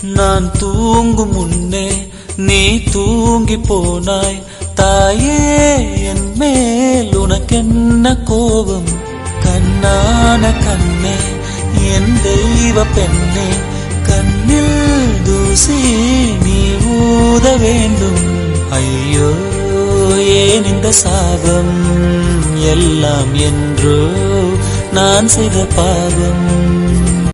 நான் தூங்கும் முன்னே நீ தூங்கி போனாய் தாயே, என் மேல் உனக்கென்ன கோபம்? கண்ணான கண்ணே, என் தெய்வ பெண்ணே, கண்ணில் தூசி நீ ஊத வேண்டும். ஐயோ ஏன் இந்த சாபம் எல்லாம் என்றோ நான் செய்த பாவம்.